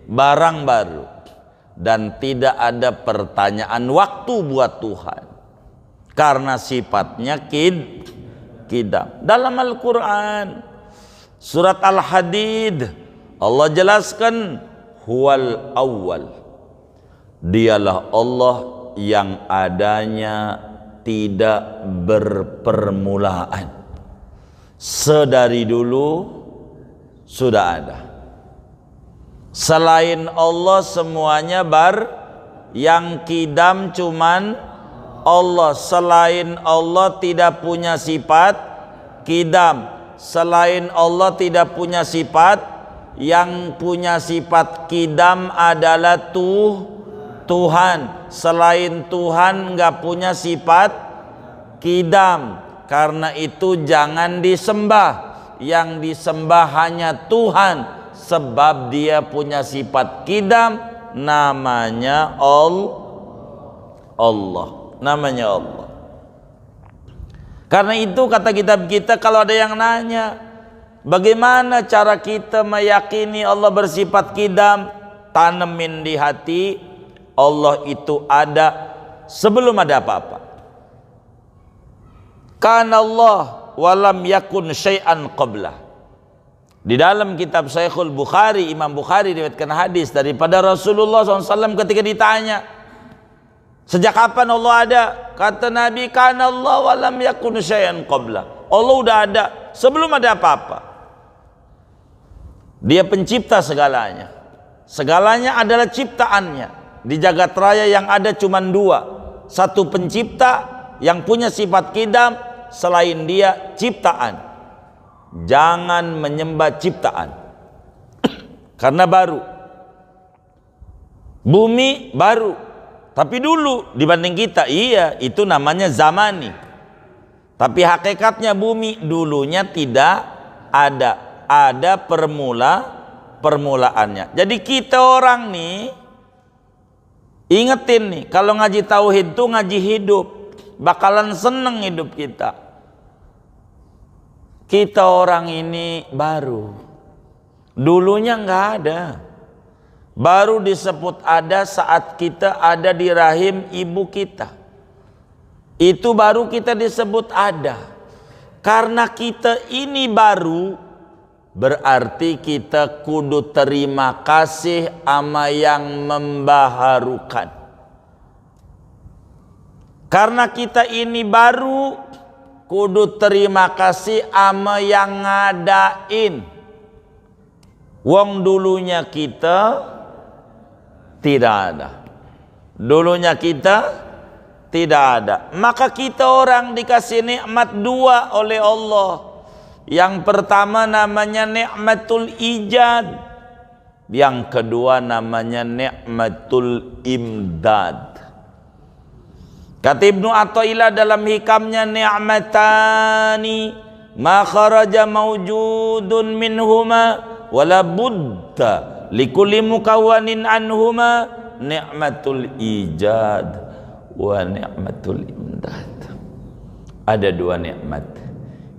barang baru dan tidak ada pertanyaan waktu buat Tuhan karena sifatnya kidam. Dalam Al-Quran surat Al-Hadid Allah jelaskan huwal awwal, dialah Allah yang adanya tidak berpermulaan, sedari dulu sudah ada. Selain Allah semuanya yang kidam cuman Allah. Selain Allah tidak punya sifat kidam. Selain Allah tidak punya sifat. Yang punya sifat kidam adalah Tuhan. Selain Tuhan nggak punya sifat kidam. Karena itu jangan disembah. Yang disembah hanya Tuhan, sebab dia punya sifat kidam, namanya Allah, namanya Allah. Karena itu kata kitab kita, kalau ada yang nanya bagaimana cara kita meyakini Allah bersifat kidam, tanemin di hati Allah itu ada sebelum ada apa-apa. Kana Allah walam yakun syai'an qablah. Di dalam kitab Sahihul Bukhari, Imam Bukhari diriwayatkan hadis daripada Rasulullah SAW ketika ditanya, sejak kapan Allah ada? Kata Nabi, kana Allah walam yakun syai'an qabla. Allah udah ada sebelum ada apa-apa. Dia pencipta segalanya. Segalanya adalah ciptaannya. Di jagat raya yang ada cuma dua. Satu pencipta yang punya sifat kidam, selain dia ciptaan. Jangan menyembah ciptaan karena baru. Bumi baru, tapi dulu dibanding kita, iya, itu namanya zamani. Tapi hakikatnya bumi dulunya tidak ada permulaannya. Jadi kita orang nih ingetin nih, kalau ngaji tauhid tuh ngaji hidup, bakalan seneng hidup kita. Kita orang ini baru, dulunya nggak ada. Baru disebut ada saat kita ada di rahim ibu kita. Itu baru kita disebut ada. Karena kita ini baru, berarti kita kudu terima kasih ama yang membaharukan. Karena kita ini baru, kudu terima kasih ama yang ngadain. Wong dulunya kita tidak ada. Dulunya kita tidak ada. Maka kita orang dikasih nikmat dua oleh Allah. Yang pertama namanya nikmatul ijad. Yang kedua namanya nikmatul imdad. Kata Ibnu Athaillah dalam hikamnya, ni'matani ma kharaja mawjudun minhuma wala budda likulli mukawwanin anhuma ni'matul ijad wa ni'matul imdad. Ada dua nikmat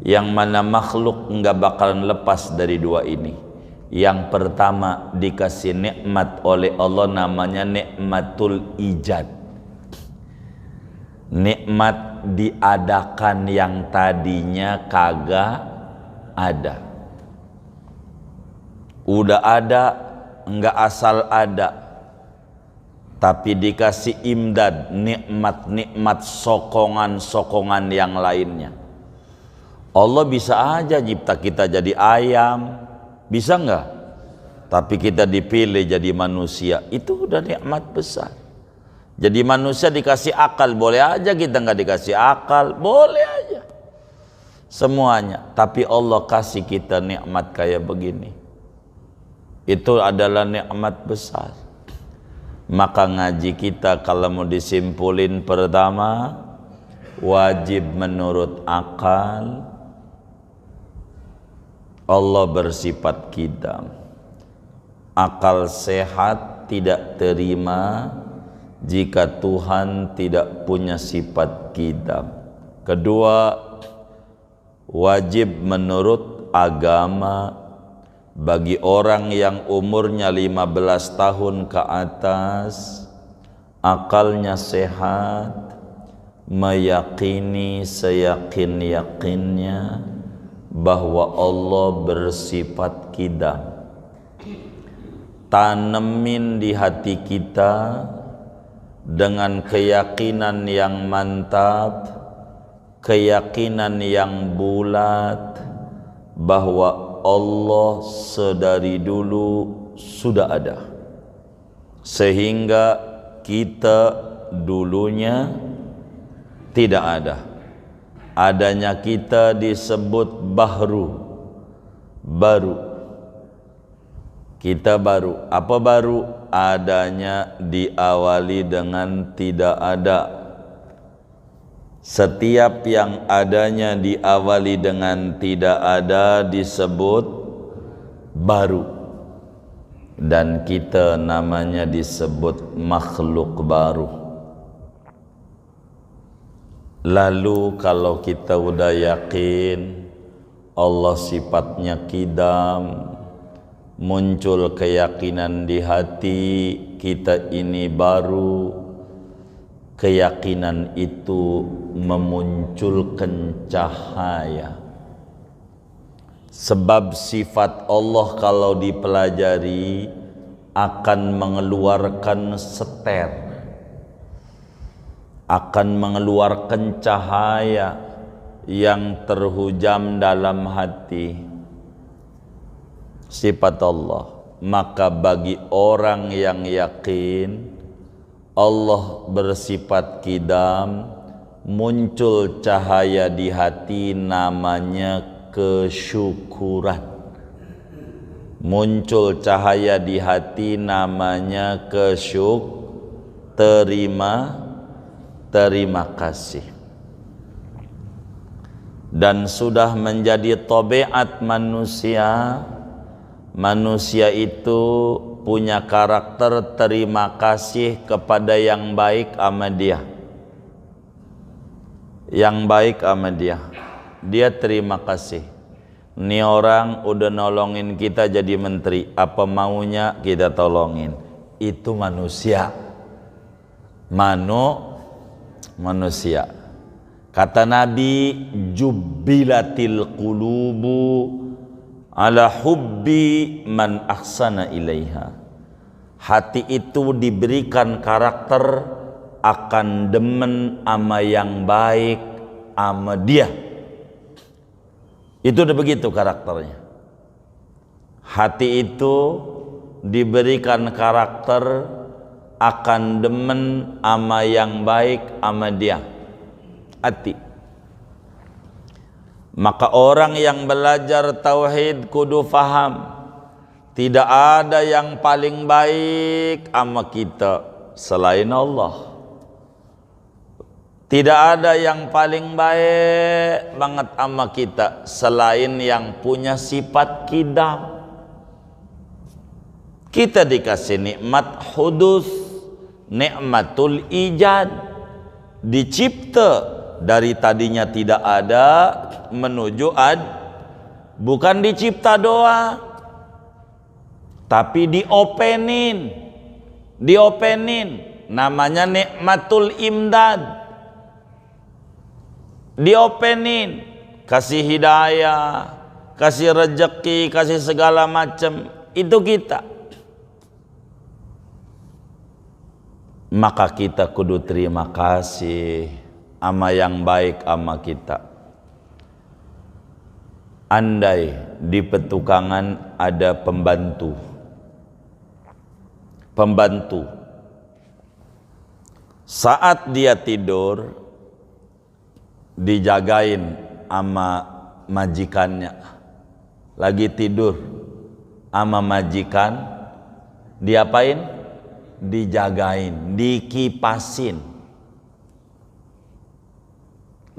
yang mana makhluk enggak bakalan lepas dari dua ini. Yang pertama dikasih nikmat oleh Allah namanya nikmatul ijad. Nikmat diadakan yang tadinya kagak ada. Udah ada, enggak asal ada. Tapi dikasih imdad, nikmat-nikmat sokongan-sokongan yang lainnya. Allah bisa aja cipta kita jadi ayam, bisa enggak? Tapi kita dipilih jadi manusia, itu udah nikmat besar. Jadi manusia dikasih akal, boleh aja kita nggak dikasih akal, boleh aja semuanya. Tapi Allah kasih kita nikmat kayak begini, itu adalah nikmat besar. Maka ngaji kita kalau mau disimpulin, pertama wajib menurut akal Allah bersifat kidam. Akal sehat tidak terima jika Tuhan tidak punya sifat kidam. Kedua, wajib menurut agama bagi orang yang umurnya 15 tahun ke atas, akalnya sehat, meyakini seyakin-yakinnya bahwa Allah bersifat qidam. Tanemin di hati kita dengan keyakinan yang mantap, keyakinan yang bulat bahwa Allah sedari dulu sudah ada, sehingga kita dulunya tidak ada. Adanya kita disebut baru. Kita baru. Apa baru? Adanya diawali dengan tidak ada. Setiap yang adanya diawali dengan tidak ada disebut baru. Dan kita namanya disebut makhluk baru. Lalu kalau kita udah yakin Allah sifatnya qidam, muncul keyakinan di hati kita ini baru, keyakinan itu memunculkan cahaya. Sebab sifat Allah kalau dipelajari akan mengeluarkan seter, akan mengeluarkan cahaya yang terhujam dalam hati. Sifat Allah. Maka bagi orang yang yakin Allah bersifat qidam, muncul cahaya di hati namanya kesyukuran. Muncul cahaya di hati namanya terima kasih. Dan sudah menjadi tabiat manusia. Manusia itu punya karakter terima kasih kepada yang baik sama dia. Yang baik sama dia. Dia terima kasih. Ini orang udah nolongin kita jadi menteri, apa maunya kita tolongin. Itu manusia. Manusia. Kata Nabi, jubbilatil qulubu ala hubbi man ahsana ilaiha. Hati itu diberikan karakter akan demen ama yang baik ama dia. Itu udah begitu karakternya. Hati itu diberikan karakter akan demen ama yang baik ama dia. Hati. Maka orang yang belajar tauhid kudu faham, tidak ada yang paling baik sama kita selain Allah. Tidak ada yang paling baik banget sama kita selain yang punya sifat qidam. Kita dikasih nikmat hudus, nikmatul ijad, dicipta dari tadinya tidak ada menuju bukan dicipta doang, tapi diopenin, namanya nikmatul imdad. Diopenin, kasih hidayah, kasih rezeki, kasih segala macam, itu kita. Maka kita kudu terima kasih ama yang baik ama kita. Andai di petukangan ada pembantu, saat dia tidur dijagain ama majikannya, lagi tidur ama majikan, diapain? Dijagain, dikipasin.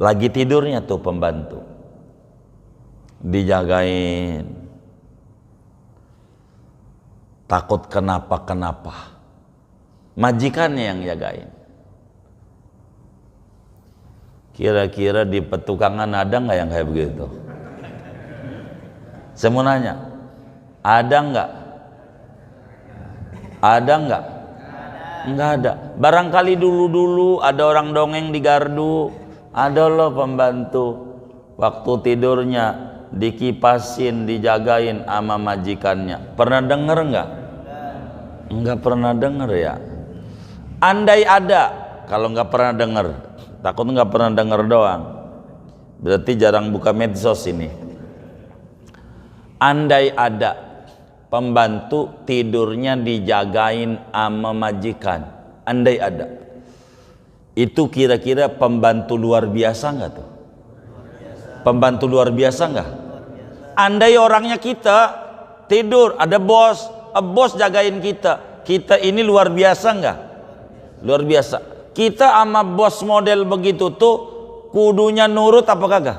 Lagi tidurnya tuh pembantu, dijagain, takut kenapa-kenapa, majikannya yang jagain. Kira-kira di petukangan ada nggak yang kayak begitu? Saya mau nanya, Ada enggak? Ada enggak? Enggak ada. Barangkali dulu-dulu ada orang dongeng di gardu, ada loh pembantu waktu tidurnya dikipasin, dijagain sama majikannya. Pernah denger enggak? Enggak pernah denger ya. Andai ada, kalau enggak pernah denger, takut enggak pernah denger doang, berarti jarang buka medsos ini. Andai ada pembantu tidurnya dijagain sama majikan, andai ada, itu kira-kira pembantu luar biasa nggak tuh? Pembantu luar biasa nggak? Andai orangnya kita tidur, ada bos, bos jagain kita, kita ini luar biasa nggak? Luar biasa. Kita sama bos model begitu tuh kudunya nurut apa kagak?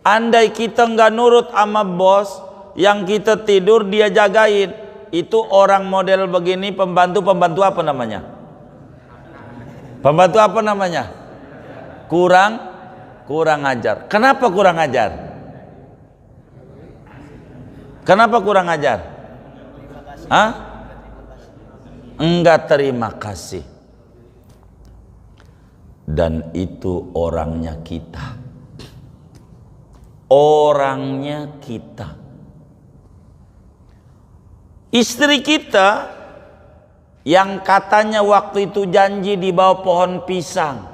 Andai kita nggak nurut sama bos, yang kita tidur dia jagain, itu orang model begini pembantu apa namanya? Pembantu apa namanya? Kurang ajar. Kenapa kurang ajar? Kenapa kurang ajar? Hah? Enggak terima kasih. Dan itu orangnya kita. Orangnya kita. Istri kita yang katanya waktu itu janji di bawah pohon pisang,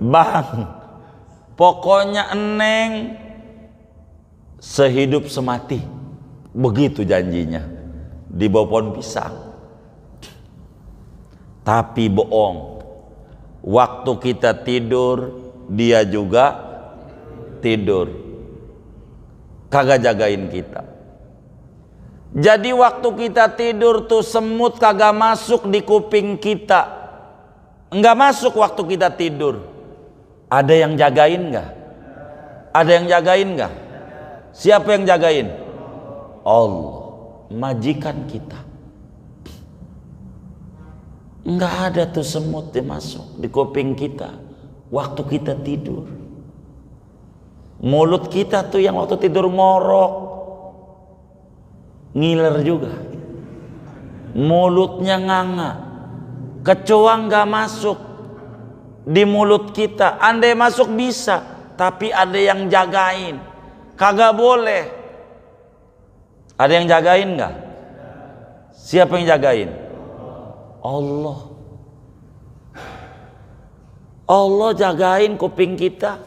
Bang, pokoknya eneng sehidup semati, begitu janjinya di bawah pohon pisang. Tapi bohong, waktu kita tidur dia juga tidur, kagak jagain kita. Jadi waktu kita tidur tuh semut kagak masuk di kuping kita, enggak masuk waktu kita tidur. Ada yang jagain enggak? Ada yang jagain enggak? Siapa yang jagain? Allah, majikan kita. Enggak ada tuh semut yang masuk di kuping kita waktu kita tidur. Mulut kita tuh yang waktu tidur ngorok, ngiler juga, mulutnya nganga, kecoa nggak masuk di mulut kita. Andai masuk bisa, tapi ada yang jagain, kagak boleh. Ada yang jagain nggak? Siapa yang jagain? Allah. Allah jagain kuping kita,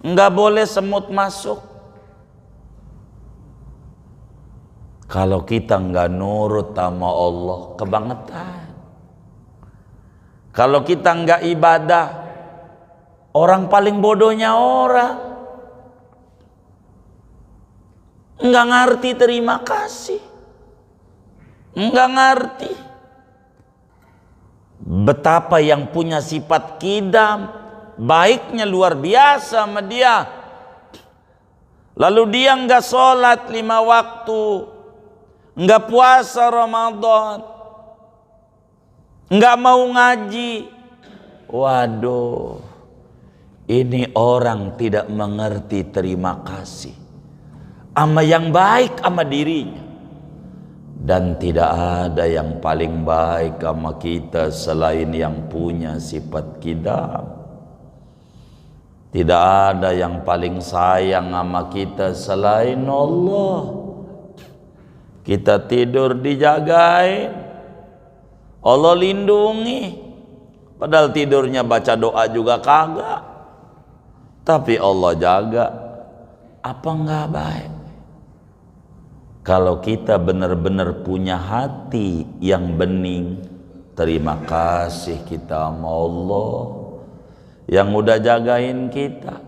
nggak boleh semut masuk. Kalau kita nggak nurut sama Allah, kebangetan. Kalau kita nggak ibadah, orang paling bodohnya orang nggak ngerti terima kasih, nggak ngerti betapa yang punya sifat kidam baiknya luar biasa sama dia. Lalu dia nggak sholat 5 waktu, nggak puasa Ramadan, nggak mau ngaji. Waduh, ini orang tidak mengerti terima kasih sama yang baik sama dirinya. Dan tidak ada yang paling baik sama kita selain yang punya sifat kidam. Tidak ada yang paling sayang sama kita selain Allah. Kita tidur dijagain, Allah lindungi. Padahal tidurnya baca doa juga kagak, tapi Allah jaga. Apa enggak baik? Kalau kita benar-benar punya hati yang bening, terima kasih kita sama Allah yang udah jagain kita.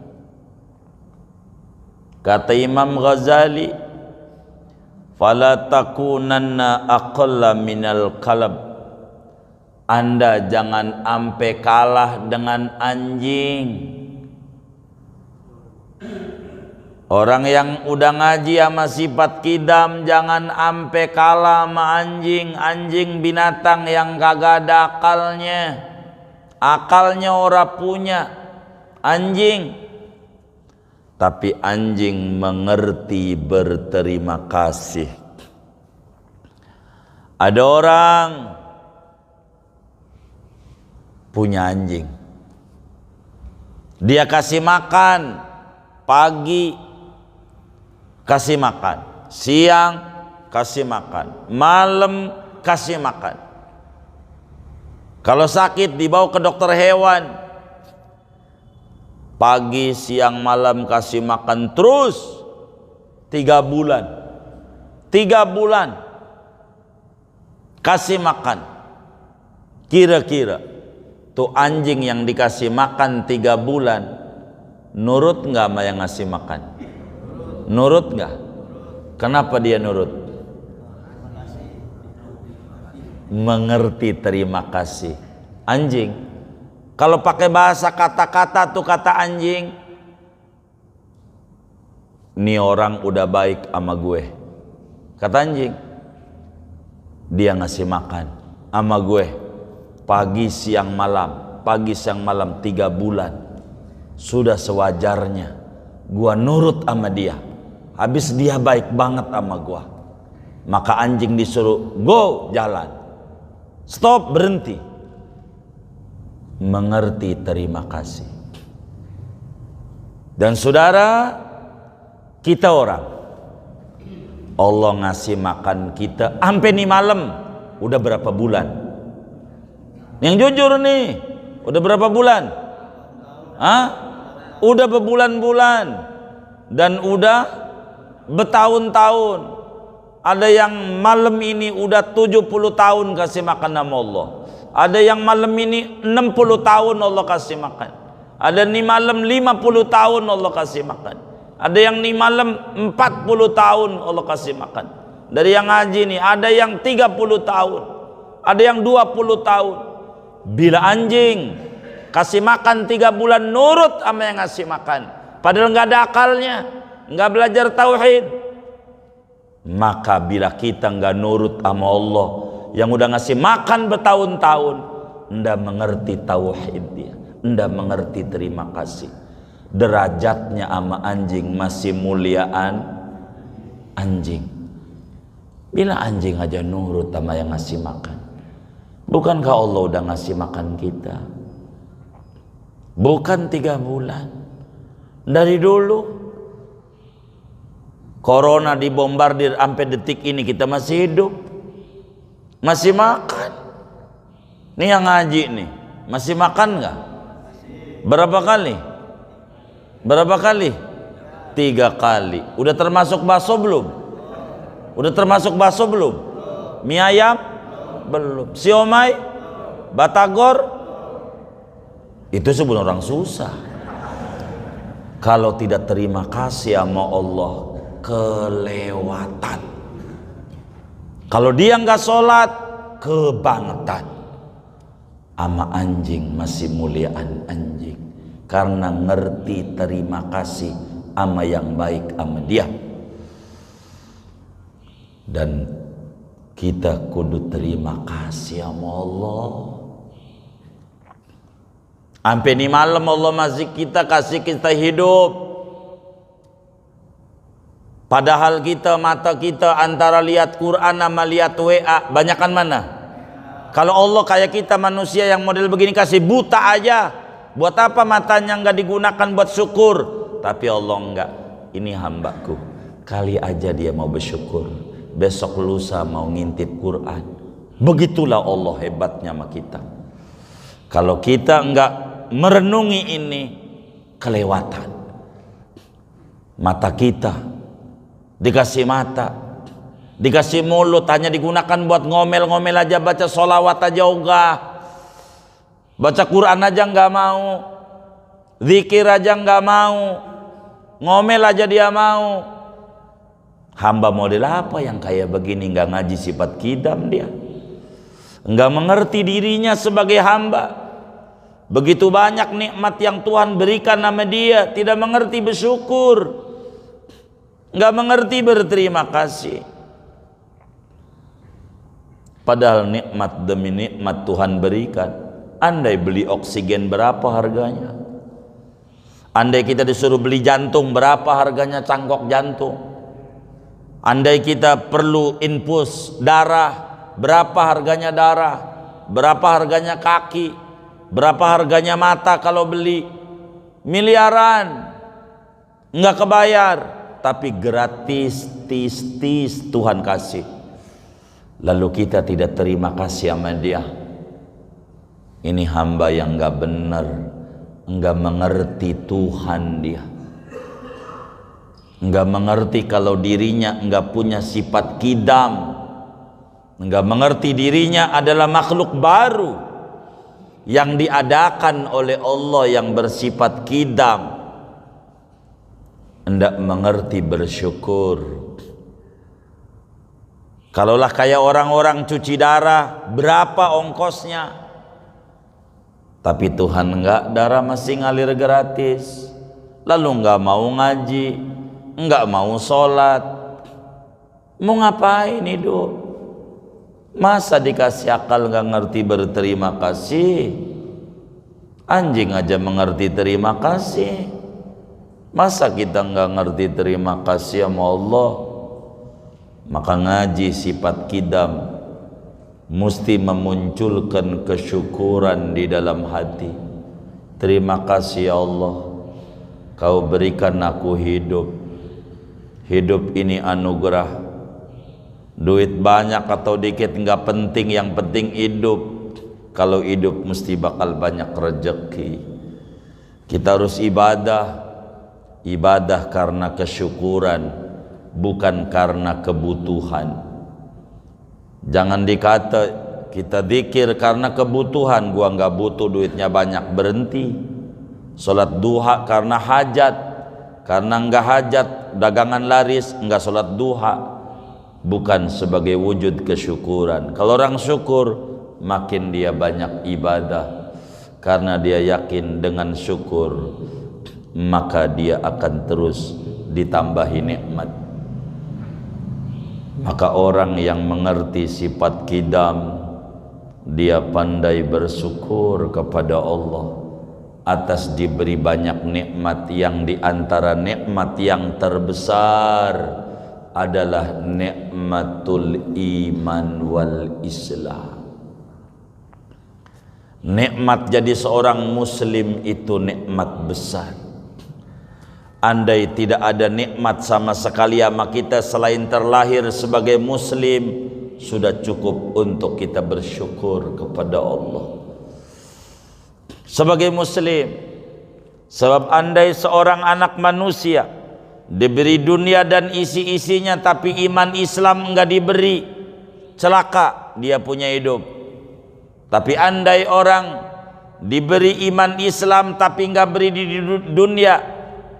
Kata Imam Ghazali, fala takunanna aqalla minal kalab. Anda jangan ampe kalah dengan anjing. Orang yang udah ngaji sama sifat kidam jangan ampe kalah sama anjing. Anjing binatang yang kagak ada akalnya ora punya. Anjing tapi anjing mengerti berterima kasih. Ada orang punya anjing, dia kasih makan pagi, kasih makan siang, kasih makan malam, kasih makan. Kalau sakit dibawa ke dokter hewan, pagi siang malam kasih makan terus 3 bulan. 3 bulan kasih makan. Kira-kira tuh anjing yang dikasih makan 3 bulan nurut nggak sama yang ngasih makan? Nurut nggak? Kenapa dia nurut? Mengerti terima kasih. Anjing kalau pakai bahasa kata-kata tuh kata anjing, nih orang udah baik sama gue. Kata anjing, dia ngasih makan sama gue pagi siang malam, pagi siang malam 3 bulan. Sudah sewajarnya gua nurut sama dia. Habis dia baik banget sama gua, maka anjing disuruh go, jalan, stop, berhenti. Mengerti terima kasih. Dan saudara, kita orang Allah ngasih makan kita sampai nih malam. Udah berapa bulan? Yang jujur nih, udah berapa bulan? Hah? Udah berbulan-bulan dan udah bertahun-tahun. Ada yang malam ini udah 70 tahun kasih makan sama Allah. Ada yang malam ini 60 tahun Allah kasih makan. Ada nih malam 50 tahun Allah kasih makan. Ada yang nih malam 40 tahun Allah kasih makan. Dari yang ngaji nih ada yang 30 tahun, ada yang 20 tahun. Bila anjing kasih makan 3 bulan nurut sama yang ngasih makan, padahal nggak ada akalnya, nggak belajar tauhid, maka bila kita nggak nurut sama Allah yang udah ngasih makan bertahun-tahun, ndak mengerti tauhid dia, ndak mengerti terima kasih. Derajatnya sama anjing masih muliaan anjing. Bila anjing aja nurut sama yang ngasih makan, bukankah Allah udah ngasih makan kita? Bukan 3 bulan dari dulu. Corona dibombardir sampai detik ini kita masih hidup, masih makan. Nih yang ngaji nih masih makan nggak? Berapa kali? Berapa kali? 3 kali. Udah termasuk bakso belum? Udah termasuk bakso belum? Mie ayam belum? Siomay, batagor, itu sebelum orang susah. Kalau tidak terima kasih sama Allah, kelewatan. Kalau dia nggak sholat, kebangetan. Ama anjing masih muliaan anjing, karena ngerti terima kasih ama yang baik ama dia. Dan kita kudu terima kasih sama Allah. Sampai ini malam Allah masih kita kasih kita hidup, padahal kita mata kita antara lihat Quran sama lihat WA, banyakan mana? Kalau Allah kayak kita manusia yang model begini kasih buta aja, buat apa matanya nggak digunakan buat syukur? Tapi Allah enggak, ini hambaku, kali aja dia mau bersyukur, besok lusa mau ngintip Quran. Begitulah Allah hebatnya sama kita. Kalau kita enggak merenungi ini, kelewatan. Mata kita dikasih mata, dikasih mulut, hanya digunakan buat ngomel-ngomel aja, baca sholawat aja ogah, baca Quran aja nggak mau, zikir aja nggak mau, ngomel aja dia mau. Hamba model apa yang kayak begini? Nggak ngaji sifat kidam dia, nggak mengerti dirinya sebagai hamba. Begitu banyak nikmat yang Tuhan berikan sama dia, tidak mengerti bersyukur, nggak mengerti berterima kasih. Padahal nikmat demi nikmat Tuhan berikan. Andai beli oksigen berapa harganya? Andai kita disuruh beli jantung, berapa harganya cangkok jantung? Andai kita perlu infus darah, berapa harganya darah? Berapa harganya kaki? Berapa harganya mata kalau beli? Miliaran. Enggak kebayar, tapi gratis, tis Tuhan kasih. Lalu kita tidak terima kasih sama dia. Ini hamba yang enggak benar, enggak mengerti Tuhan dia. Enggak mengerti kalau dirinya enggak punya sifat kidam. Enggak mengerti dirinya adalah makhluk baru yang diadakan oleh Allah yang bersifat kidam. Hendak mengerti bersyukur. Kalaulah kayak orang-orang cuci darah, berapa ongkosnya? Tapi Tuhan enggak, darah masih ngalir gratis. Lalu enggak mau ngaji, enggak mau sholat. Mau ngapain hidup? Masa dikasih akal enggak ngerti berterima kasih? Anjing aja mengerti terima kasih. Masa kita enggak ngerti terima kasih sama Allah? Maka ngaji sifat kidam mesti memunculkan kesyukuran di dalam hati. Terima kasih ya Allah, Kau berikan aku hidup. Hidup ini anugerah. Duit banyak atau dikit enggak penting, yang penting hidup. Kalau hidup mesti bakal banyak rezeki. Kita harus ibadah. Ibadah karena kesyukuran, bukan karena kebutuhan. Jangan dikata kita zikir karena kebutuhan, gua nggak butuh duitnya banyak, berhenti. Sholat duha karena hajat, karena nggak hajat dagangan laris nggak sholat duha, bukan sebagai wujud kesyukuran. Kalau orang syukur, makin dia banyak ibadah karena dia yakin dengan syukur maka dia akan terus ditambahi nikmat. Maka orang yang mengerti sifat kidam, dia pandai bersyukur kepada Allah atas diberi banyak nikmat, yang diantara nikmat yang terbesar adalah nikmatul iman wal Islam. Nikmat jadi seorang muslim itu nikmat besar. Andai tidak ada nikmat sama sekali sama kita selain terlahir sebagai muslim, sudah cukup untuk kita bersyukur kepada Allah sebagai muslim. Sebab andai seorang anak manusia diberi dunia dan isi-isinya tapi iman Islam enggak diberi, celaka dia punya hidup. Tapi andai orang diberi iman Islam tapi enggak beri di dunia,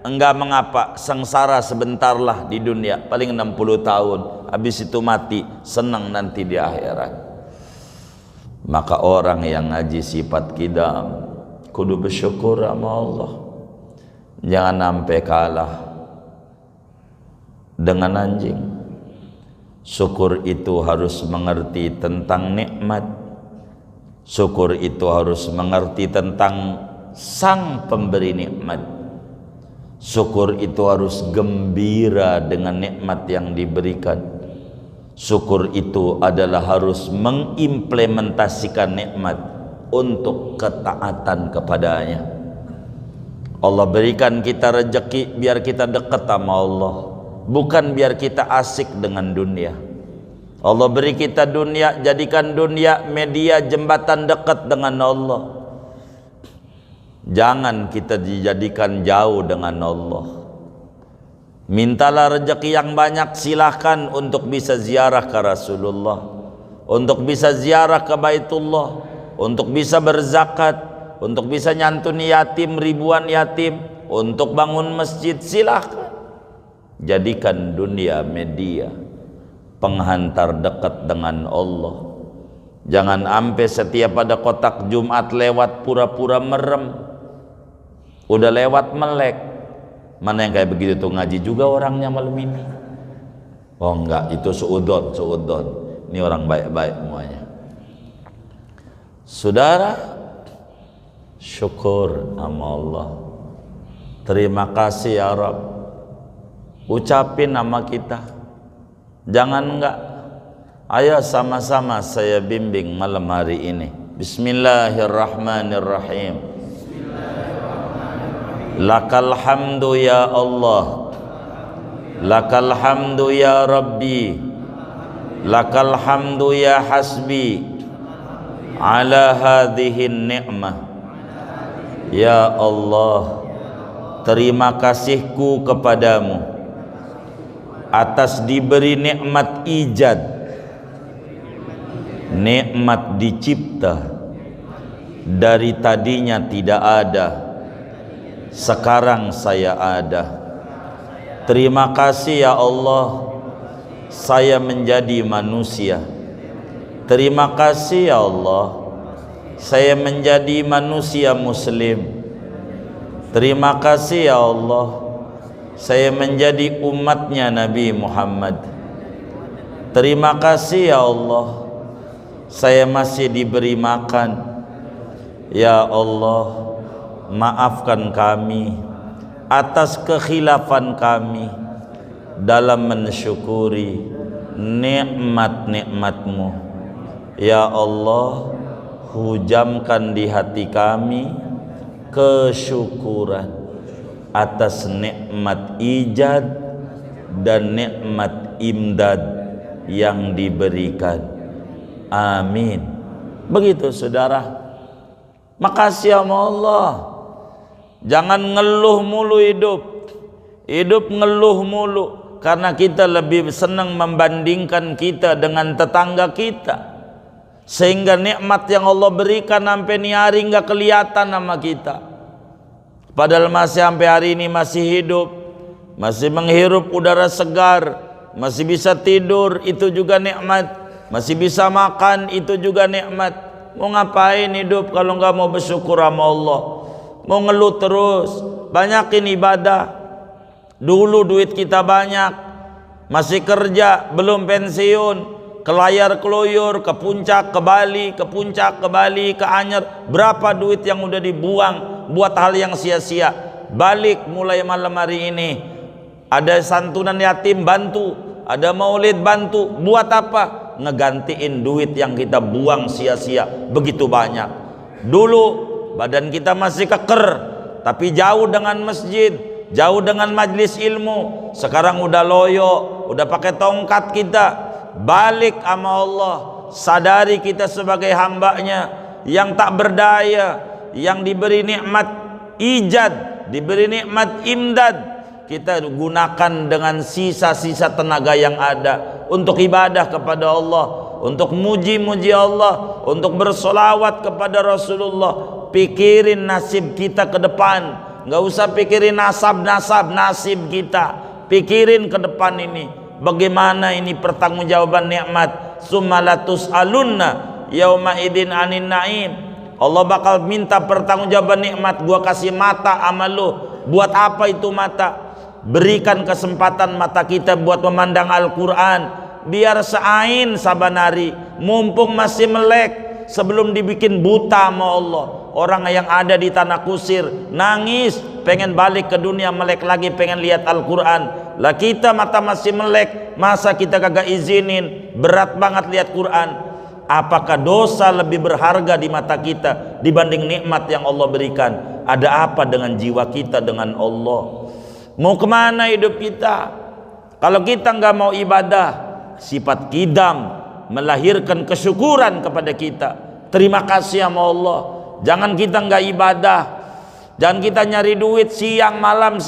enggak mengapa, sengsara sebentarlah di dunia, paling 60 tahun, habis itu mati, senang nanti di akhirat. Maka orang yang ngaji sifat kidam kudu bersyukur sama Allah. Jangan sampai kalah dengan anjing. Syukur itu harus mengerti tentang nikmat. Syukur itu harus mengerti tentang sang pemberi nikmat. Syukur itu harus gembira dengan nikmat yang diberikan. Syukur itu adalah harus mengimplementasikan nikmat untuk ketaatan kepadanya. Allah berikan kita rezeki biar kita dekat sama Allah, bukan biar kita asik dengan dunia. Allah beri kita dunia, jadikan dunia media jembatan dekat dengan Allah. Jangan kita dijadikan jauh dengan Allah. Mintalah rezeki yang banyak, silahkan untuk bisa ziarah ke Rasulullah, untuk bisa ziarah ke Baitullah, untuk bisa berzakat, untuk bisa nyantuni yatim, ribuan yatim, untuk bangun masjid, silahkan. Jadikan dunia media penghantar dekat dengan Allah. Jangan sampai setiap ada kotak Jumat lewat pura-pura merem. Udah lewat melek. Mana yang kayak begitu tuh, ngaji juga orangnya malam ini? Oh enggak, itu suudon. Ini orang baik-baik semuanya. Saudara, syukur sama Allah. Terima kasih ya Rabb. Ucapin nama kita. Jangan enggak. Ayo sama-sama saya bimbing malam hari ini. Bismillahirrahmanirrahim. Lakal hamdu ya Allah. Lakal hamdu ya Rabbi. Lakal hamdu ya hasbi. Ala hadhihin ni'mah. Ya Allah, terima kasihku kepadamu atas diberi nikmat ijad, nikmat dicipta, dari tadinya tidak ada, sekarang saya ada. Terima kasih ya Allah, saya menjadi manusia. Terima kasih ya Allah, saya menjadi manusia muslim. Terima kasih ya Allah, saya menjadi umatnya Nabi Muhammad. Terima kasih ya Allah, saya masih diberi makan. Ya Allah, maafkan kami atas kekhilafan kami dalam mensyukuri nikmat-nikmat-Mu. Ya Allah, hujamkan di hati kami kesyukuran atas nikmat ijad dan nikmat imdad yang diberikan. Amin. Begitu saudara. Makasih sama Allah. Jangan ngeluh mulu hidup. Hidup ngeluh mulu karena kita lebih senang membandingkan kita dengan tetangga kita, sehingga nikmat yang Allah berikan sampai ni hari nggak kelihatan sama kita. Padahal masih sampai hari ini masih hidup, masih menghirup udara segar, masih bisa tidur, itu juga nikmat. Masih bisa makan, itu juga nikmat. Mau ngapain hidup kalau nggak mau bersyukur sama Allah? Mau ngeluh terus? Banyakin ibadah. Dulu duit kita banyak, masih kerja, belum pensiun, kelayar keluyur, ke puncak, ke Bali, ke puncak, ke Bali, ke Anyer. Berapa duit yang udah dibuang buat hal yang sia-sia. Balik mulai malam hari ini, ada santunan yatim, bantu. Ada maulid, bantu. Buat apa? Ngegantiin duit yang kita buang sia-sia begitu banyak. Dulu badan kita masih keker, tapi jauh dengan masjid, jauh dengan majlis ilmu. Sekarang udah loyo, udah pakai tongkat kita. Balik sama Allah, sadari kita sebagai hambanya yang tak berdaya, yang diberi nikmat ijad, diberi nikmat imdad. Kita gunakan dengan sisa-sisa tenaga yang ada untuk ibadah kepada Allah, untuk muji-muji Allah, untuk bersolawat kepada Rasulullah. Pikirin nasib kita ke depan, nggak usah pikirin nasib kita. Pikirin ke depan ini, bagaimana ini pertanggungjawaban nikmat. Summalatus alunna yauma idin anin naim. Allah bakal minta pertanggungjawaban nikmat. Gua kasih mata sama lu, buat apa itu mata? Berikan kesempatan mata kita buat memandang Al-Quran, biar seain sabanari, mumpung masih melek, sebelum dibikin buta sama Allah. Orang yang ada di tanah kusir nangis, pengen balik ke dunia, melek lagi, pengen lihat Al-Quran. Lah kita mata masih melek, masa kita kagak izinin? Berat banget lihat Quran. Apakah dosa lebih berharga di mata kita dibanding nikmat yang Allah berikan? Ada apa dengan jiwa kita dengan Allah? Mau kemana hidup kita? Kalau kita nggak mau ibadah, sifat kidam melahirkan kesyukuran kepada kita. Terima kasih sama Allah. Jangan kita nggak ibadah, jangan kita nyari duit siang malam.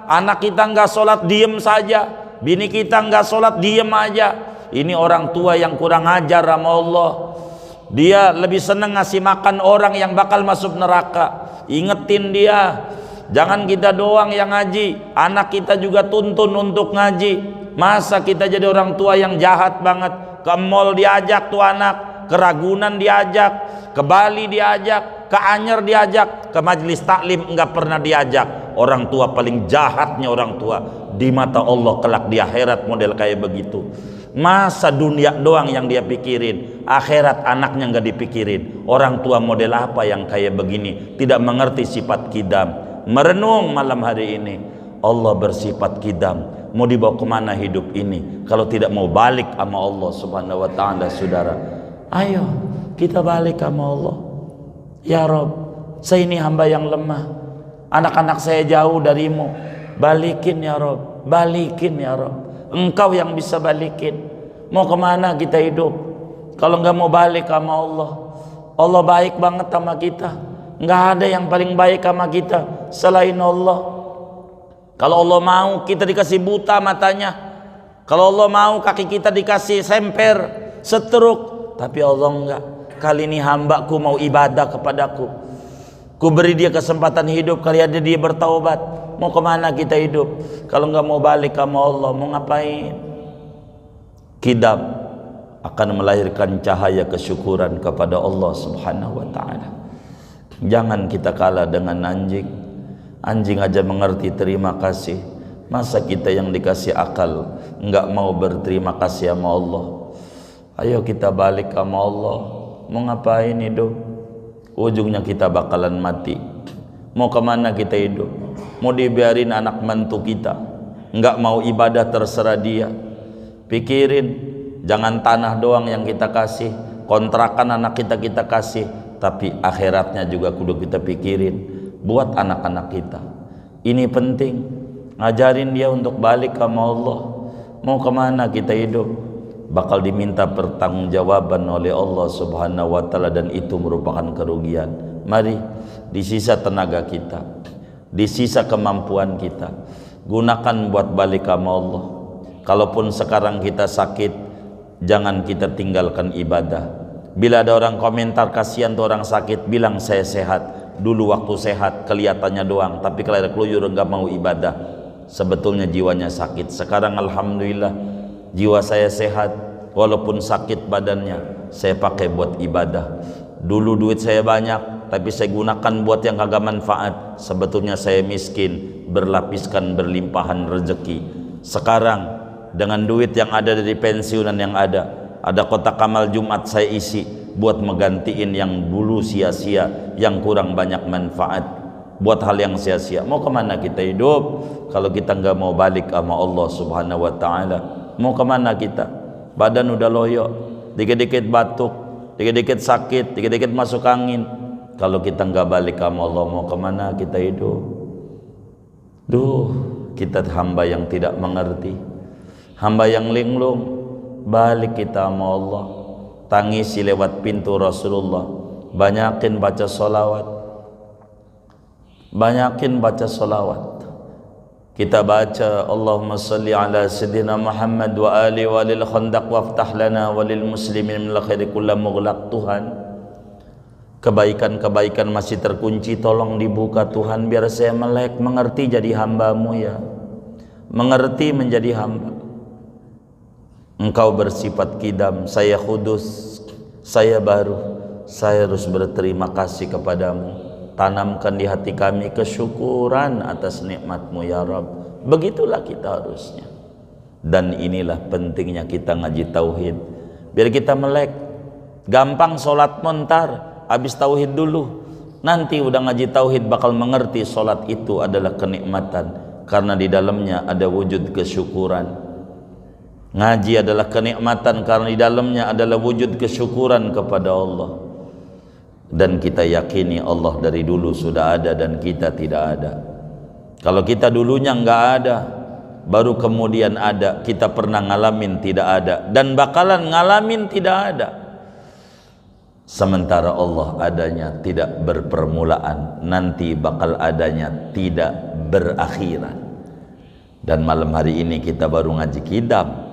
Anak kita nggak sholat, diem saja. Bini kita nggak sholat, diem aja. Ini orang tua yang kurang ajar sama Allah. Dia lebih senang ngasih makan orang yang bakal masuk neraka. Ingetin dia. Jangan kita doang yang ngaji, anak kita juga tuntun untuk ngaji. Masa kita jadi orang tua yang jahat banget? Ke mall diajak tuh anak, ke Ragunan diajak, ke Bali diajak, ke Anyer diajak, ke majelis taklim enggak pernah diajak. Orang tua paling jahatnya orang tua di mata Allah kelak di akhirat model kayak begitu. Masa dunia doang yang dia pikirin, akhirat anaknya enggak dipikirin. Orang tua model apa yang kayak begini? Tidak mengerti sifat kidam. merenung malam hari ini. Allah bersifat kidam. Mau dibawa kemana hidup ini kalau tidak mau balik sama Allah subhanahu wa ta'ala, saudara? Ayo kita balik sama Allah. Ya Rob, saya ini hamba yang lemah, anak-anak saya jauh darimu, balikin ya Rob, balikin ya Rob. Engkau yang bisa balikin. Mau kemana kita hidup kalau nggak mau balik sama Allah? Allah baik banget sama kita, nggak ada yang paling baik sama kita selain Allah. Kalau Allah mau kita dikasih buta matanya, kalau Allah mau kaki kita dikasih semper, setruk, tapi Allah enggak. Kali ini hambaku mau ibadah kepadaku, ku beri dia kesempatan hidup, kali ada dia bertaubat. Mau kemana kita hidup kalau nggak mau balik sama Allah? Mau ngapain? Kidam akan melahirkan cahaya kesyukuran kepada Allah subhanahu wa ta'ala. Jangan kita kalah dengan anjing. Anjing aja mengerti terima kasih, masa kita yang dikasih akal nggak mau berterima kasih sama Allah? Ayo kita balik sama Allah. Mau ngapain hidup? Ujungnya kita bakalan mati. Mau kemana kita hidup? Mau dibiarin anak mantu kita nggak mau ibadah, terserah dia. Pikirin, jangan tanah doang yang kita kasih, kontrakan anak kita kasih, tapi akhiratnya juga kudu kita pikirin. Buat anak-anak kita ini penting, ngajarin dia untuk balik sama Allah. Mau kemana kita hidup? Bakal diminta pertanggungjawaban oleh Allah subhanahu wa ta'ala, dan itu merupakan kerugian. Mari di sisa tenaga kita, di sisa kemampuan kita, gunakan buat balik sama Allah. Kalaupun sekarang kita sakit, jangan kita tinggalkan ibadah. Bila ada orang komentar kasihan tuh orang sakit, bilang saya sehat. Dulu waktu sehat kelihatannya doang, tapi kalau ada keluyur enggak mau ibadah, sebetulnya jiwanya sakit. Sekarang alhamdulillah jiwa saya sehat, walaupun sakit badannya, saya pakai buat ibadah. Dulu duit saya banyak, tapi saya gunakan buat yang kagak manfaat, sebetulnya saya miskin, berlapiskan berlimpahan rezeki. Sekarang dengan duit yang ada dari pensiunan yang ada kotak amal Jumat saya isi buat menggantiin yang dulu sia-sia, yang kurang banyak manfaat, buat hal yang sia-sia. Mau kemana kita hidup kalau kita nggak mau balik sama Allah subhanahu wa ta'ala? Mau kemana kita? Badan udah loyo, dikit-dikit batuk, dikit-dikit sakit, dikit-dikit masuk angin. Kalau kita nggak balik sama Allah, mau kemana kita hidup? Duh, kita hamba yang tidak mengerti, hamba yang linglung. Balik kita sama Allah, tangisi lewat pintu Rasulullah, banyakin baca solawat, banyakin baca solawat. Kita baca Allahumma salli ala sayyidina Muhammad wa ali walil khandaq waftah lana walil muslimin min khairi kulli mughlaq. Tuhan, kebaikan-kebaikan masih terkunci, tolong dibuka Tuhan, biar saya melek mengerti jadi hamba-Mu ya, mengerti menjadi hamba. Engkau bersifat kidam, saya kudus, saya baru, saya harus berterima kasih kepadamu. Tanamkan di hati kami kesyukuran atas nikmat-Mu ya Rabb. Begitulah kita harusnya. Dan inilah pentingnya kita ngaji tauhid, biar kita melek. Gampang sholat montar, habis tauhid dulu. Nanti udah ngaji tauhid bakal mengerti sholat itu adalah kenikmatan, karena di dalamnya ada wujud kesyukuran. Ngaji adalah kenikmatan karena di dalamnya adalah wujud kesyukuran kepada Allah. Dan kita yakini Allah dari dulu sudah ada dan kita tidak ada. Kalau kita dulunya nggak ada, baru kemudian ada, kita pernah ngalamin tidak ada, dan bakalan ngalamin tidak ada. Sementara Allah adanya tidak berpermulaan, nanti bakal adanya tidak berakhiran. Dan malam hari ini kita baru ngaji kidam.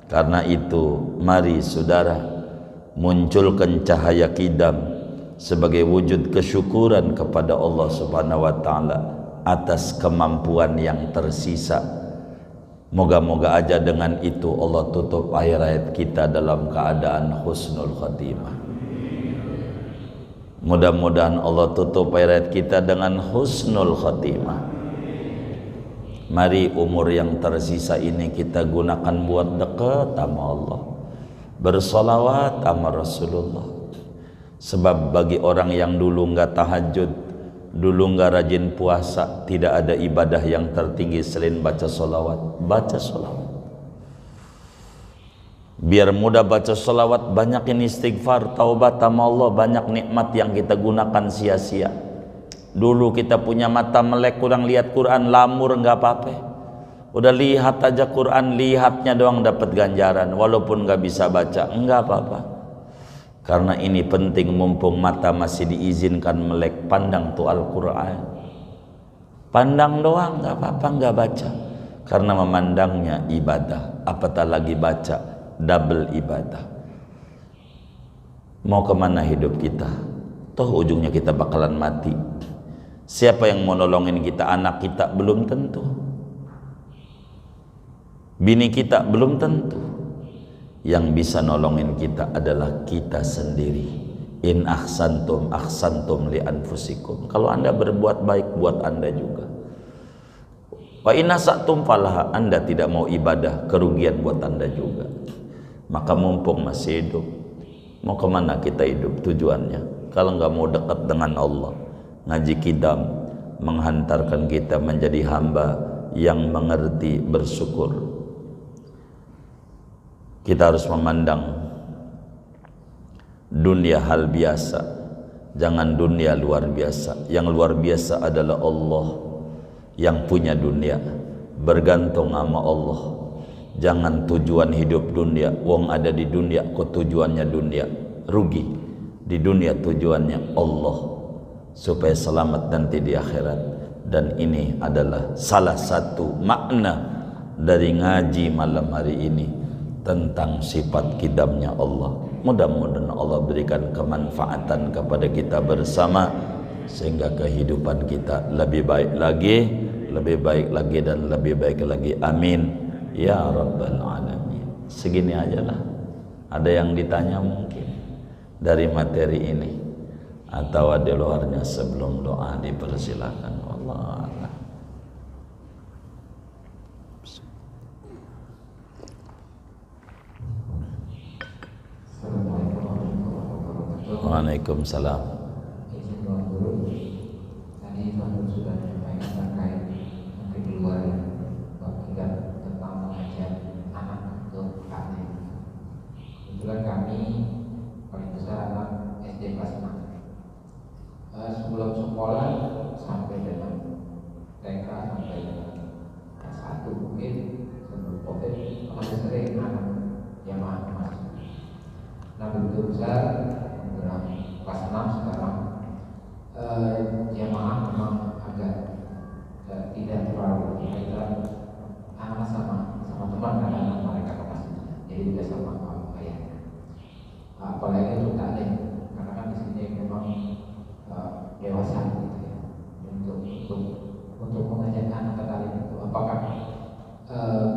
Karena itu mari saudara munculkan cahaya kidam sebagai wujud kesyukuran kepada Allah subhanahu wa ta'ala atas kemampuan yang tersisa. Moga-moga aja dengan itu Allah tutup ayat kita dalam keadaan husnul khatimah. Mudah-mudahan Allah tutup ayat kita dengan husnul khatimah. Mari umur yang tersisa ini kita gunakan buat dekat sama Allah, bersolawat sama Rasulullah. Sebab bagi orang yang dulu nggak tahajud, Dulu nggak rajin puasa, tidak ada ibadah yang tertinggi selain baca sholawat. Baca sholawat. Biar mudah baca sholawat, banyakin istighfar, taubat sama Allah. Banyak nikmat yang kita gunakan sia-sia. Dulu kita punya mata melek, kurang lihat Quran, lamur nggak apa-apa. Udah lihat aja Quran, lihatnya doang dapat ganjaran, walaupun nggak bisa baca, nggak apa-apa. Karena ini penting, mumpung mata masih diizinkan melek, pandang tuh Al-Quran. Pandang doang, nggak apa-apa, nggak baca. Karena memandangnya ibadah, apatah lagi baca, double ibadah. Mau kemana hidup kita? Toh ujungnya kita bakalan mati. Siapa yang mau nolongin kita? Anak kita? Belum tentu. Bini kita? Belum tentu. Yang bisa nolongin kita adalah kita sendiri. In ahsantum ahsantum li anfusikum. Kalau Anda berbuat baik, buat Anda juga. Wa in asatum falaha. Anda tidak mau ibadah, kerugian buat Anda juga. Maka mumpung masih hidup, mau kemana kita hidup? Tujuannya, kalau nggak mau dekat dengan Allah, ngaji kidam menghantarkan kita menjadi hamba yang mengerti, bersyukur. Kita harus memandang dunia hal biasa, jangan dunia luar biasa. Yang luar biasa adalah Allah yang punya dunia, bergantung sama Allah. Jangan tujuan hidup dunia, wong ada di dunia kok tujuannya dunia, rugi. Di dunia tujuannya Allah, supaya selamat nanti di akhirat. Dan ini adalah salah satu makna dari ngaji malam hari ini, tentang sifat kidamnya Allah. Mudah-mudahan Allah berikan kemanfaatan kepada kita bersama, sehingga kehidupan kita lebih baik lagi, lebih baik lagi, dan lebih baik lagi. Amin ya rabbal alamin. Segini aja lah. Ada yang ditanya mungkin dari materi ini, atau ada luarnya? Sebelum doa dipersilakan. Allah. Waalaikumsalam. Izin Tuan Guru, tadi Tuan Guru sudah menyampaikan terkait mungkin di luar bab 3 tentang mengajar anak untuk taklim. Kebetulan kami paling besar adalah SD kelas 6. Sebelum sekolah sampai dengan TK sampai dengan kelas 1 mungkin sebelum COVID masih sering anak jamaah masuk. Nah begitu besar kelas 6 sekarang jamaah memang agak tidak terlalu mereka anak sama teman karena mereka kapasitasnya, jadi tidak sama ayahnya. Apalagi untuk taklim, karena kan di sini memang dewasa gitu ya, untuk mengajak anak ke taklim itu apakah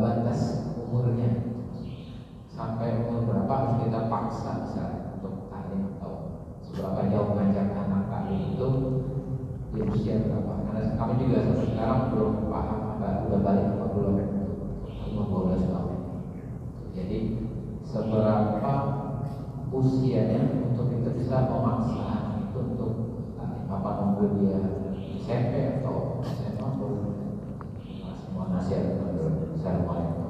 batas umurnya sampai umur berapa harus kita paksa misalnya untuk taklim, atau seberapa jauh mengajak anak taklim itu di usia berapa? Karena kami juga sampai sekarang belum paham udah balik apa belum umur 12 tahun. Jadi seberapa usianya untuk kita bisa memaksa itu untuk taklim? Apa nunggu dia SMP atau SMA? Semua nasihat. Assalamualaikum.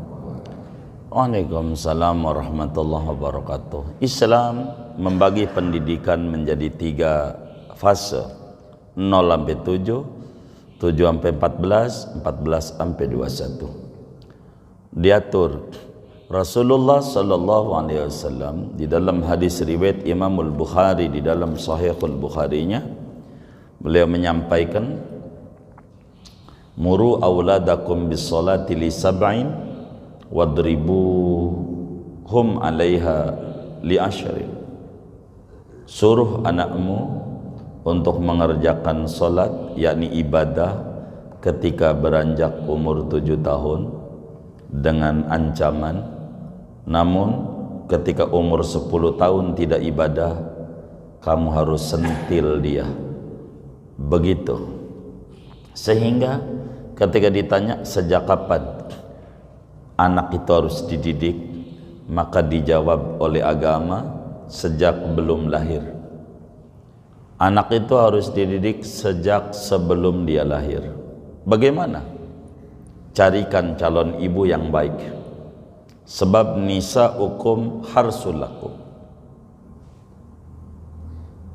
Waalaikumsalam warahmatullahi wabarakatuh. Islam membagi pendidikan menjadi 3 fase, 0 sampai 7, 7 sampai 14, 14 sampai 21. Diatur Rasulullah sallallahu alaihi wasallam di dalam hadis riwayat Imam Al-Bukhari, di dalam Sahihul Bukharinya, beliau menyampaikan, muru auladakum bis salati li sab'in wadribuhum 'alaiha li asyrin. Suruh anakmu untuk mengerjakan salat, yakni ibadah, ketika beranjak umur 7 tahun dengan ancaman, namun ketika umur 10 tahun tidak ibadah, kamu harus sentil dia. Begitu. Sehingga ketika ditanya sejak kapan anak itu harus dididik, maka dijawab oleh agama sejak belum lahir. Anak itu harus dididik sejak sebelum dia lahir. Bagaimana? Carikan calon ibu yang baik. Sebab nisa'ukum harsul lakum.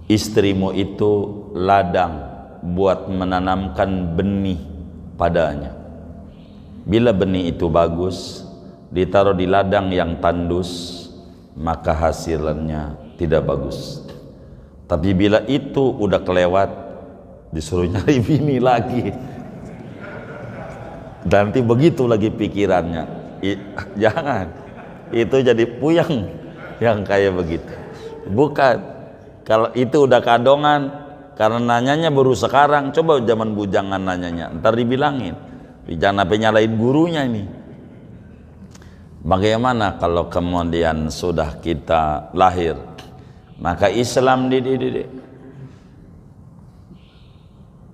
Istrimu itu ladang buat menanamkan benih padanya. Bila benih itu bagus, ditaruh di ladang yang tandus, maka hasilnya tidak bagus. Tapi bila itu udah kelewat, disuruh nyari bini lagi. Nanti begitu lagi pikirannya. Jangan. Itu jadi puyeng yang kayak begitu. Bukan. Kalau itu udah kadongan, karena nanyanya baru sekarang, coba zaman bujangan nanyanya, ntar dibilangin. Jangan sampai nyalain gurunya ini. Bagaimana kalau kemudian sudah kita lahir, maka Islam dididik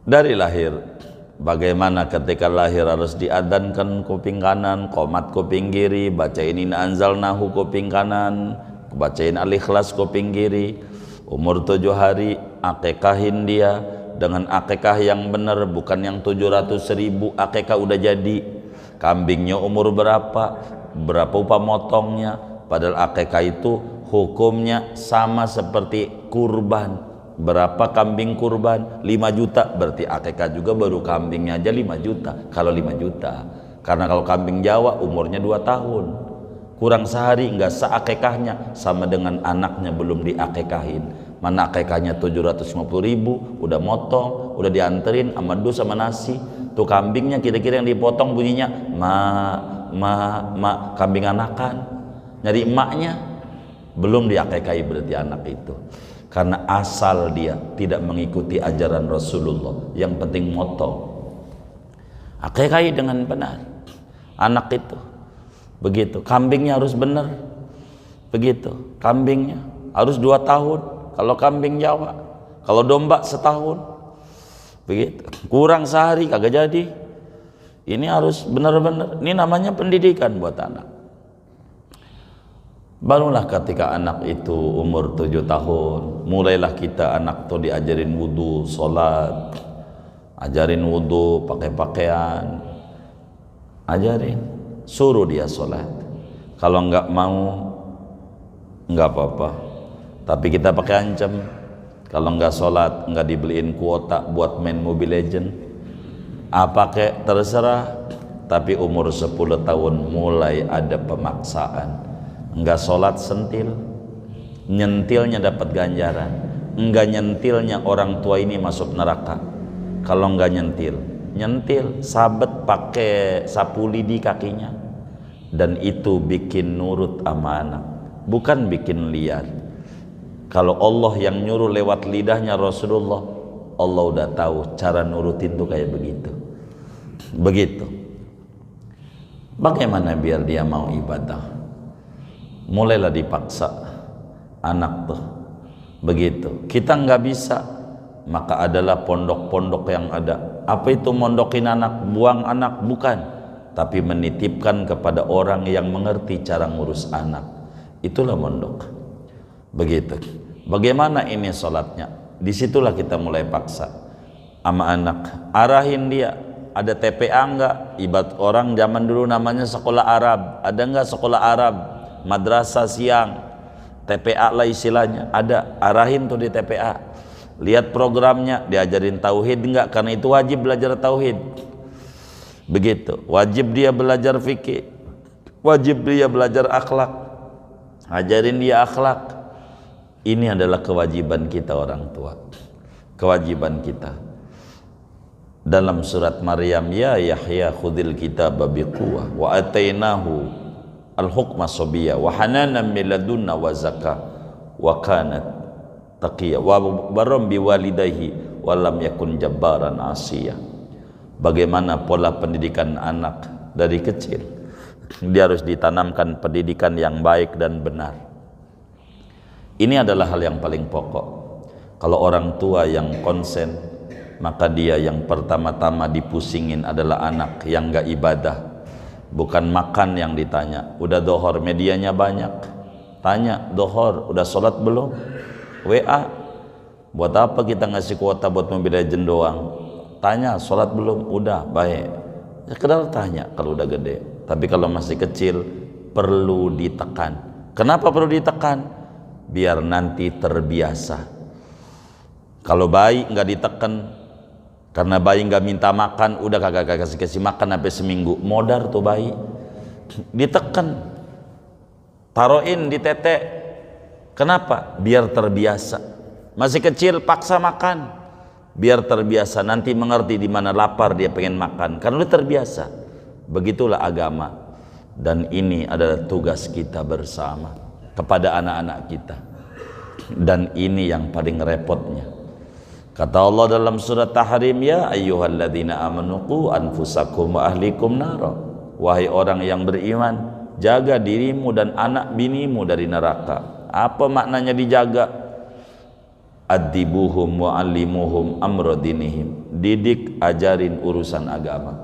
dari lahir. Bagaimana ketika lahir harus diadzankan kuping kanan, qomat kuping kiri, bacain inna anzalnahu kuping kanan, bacain al-ikhlas kuping kiri. Umur 7 hari akekahin dia dengan akekah yang benar, bukan yang 700.000 akekah udah jadi. Kambingnya umur berapa upah motongnya, padahal akekah itu hukumnya sama seperti kurban. Berapa kambing kurban? 5 juta, berarti akekah juga baru kambingnya aja 5 juta. Kalau 5 juta, karena kalau kambing Jawa umurnya 2 tahun, kurang sehari enggak seakekahnya, sama dengan anaknya belum diakekahin. Mana akekahnya 750.000, udah motong, udah dianterin sama dus sama nasi. Tuh kambingnya kira-kira yang dipotong bunyinya ma, kambing anakan. Nyari emaknya, belum diakekahi berarti anak itu. Karena asal dia tidak mengikuti ajaran Rasulullah, yang penting motong. Akekahi dengan benar anak itu. Begitu, kambingnya harus benar. Begitu, kambingnya harus 2 tahun. Kalau kambing Jawa, kalau domba setahun, begitu. Kurang sehari kagak jadi. Ini harus benar-benar. Ini namanya pendidikan buat anak. Barulah ketika anak itu umur 7 tahun, mulailah kita anak tuh diajarin wudu, sholat, ajarin wudu, pakai pakaian, ajarin, suruh dia sholat. Kalau nggak mau, nggak apa-apa. Tapi kita pakai ancam, kalau nggak sholat, nggak dibeliin kuota buat main Mobile Legend. Apa kek terserah. Tapi umur 10 tahun mulai ada pemaksaan. Enggak sholat sentil, nyentilnya dapat ganjaran. Enggak nyentilnya orang tua ini masuk neraka. Kalau enggak nyentil, sabet pakai sapu lidi kakinya, dan itu bikin nurut sama anak, bukan bikin liar. Kalau Allah yang nyuruh lewat lidahnya Rasulullah, Allah udah tahu cara nurutin tuh kayak begitu. Begitu. Bagaimana biar dia mau ibadah? Mulailah dipaksa anak tuh begitu. Kita nggak bisa, maka adalah pondok-pondok yang ada. Apa itu mondokin anak? Buang anak? Bukan, tapi menitipkan kepada orang yang mengerti cara ngurus anak. Itulah mondok. Begitu. Bagaimana ini sholatnya? Disitulah kita mulai paksa sama anak. Arahin dia. Ada TPA enggak? Ibarat orang zaman dulu namanya sekolah Arab. Ada enggak sekolah Arab? Madrasah siang, TPA lah istilahnya, ada. Arahin tuh di TPA, lihat programnya, diajarin tauhid enggak, karena itu wajib belajar tauhid. Begitu, wajib dia belajar fikih, wajib dia belajar akhlak, ajarin dia akhlak. Ini adalah kewajiban kita orang tua, kewajiban kita. Dalam surat Maryam, ya Yahya khudil kitaba biquwwah wa atainahu al-hukma sabiyya wa hananan min ladunna wa zakah wa kanat taqiyya wa barram biwalidayhi wa lam yakun jabbaran asiyya. Bagaimana pola pendidikan anak dari kecil? Dia harus ditanamkan pendidikan yang baik dan benar. Ini adalah hal yang paling pokok. Kalau orang tua yang konsen, maka dia yang pertama-tama dipusingin adalah anak yang gak ibadah. Bukan makan yang ditanya. Udah dohor, medianya banyak. Tanya, dohor, udah sholat belum? WA, Buat apa kita ngasih kuota buat Mobile Legend doang? Tanya, sholat belum? Udah, baik. Ya sekedar tanya kalau udah gede. Tapi kalau masih kecil perlu ditekan. Kenapa perlu ditekan? Biar nanti terbiasa. Kalau bayi nggak ditekan, karena bayi nggak minta makan, udah kagak kasih makan sampai seminggu, modar tuh bayi. Ditekan, taruhin di tete. Kenapa? Biar terbiasa. Masih kecil paksa makan, biar terbiasa, nanti mengerti di mana lapar dia pengen makan, karena udah terbiasa. Begitulah agama, dan ini adalah tugas kita bersama kepada anak-anak kita. Dan ini yang paling repotnya. Kata Allah dalam surat Tahrim, ya ayyuhalladzina amanu qu anfusakum wa ahlikum nara. Wahai orang yang beriman, jaga dirimu dan anak binimu dari neraka. Apa maknanya dijaga? Adibuhum wa alimuhum amra dinihim. Didik, ajarin urusan agama.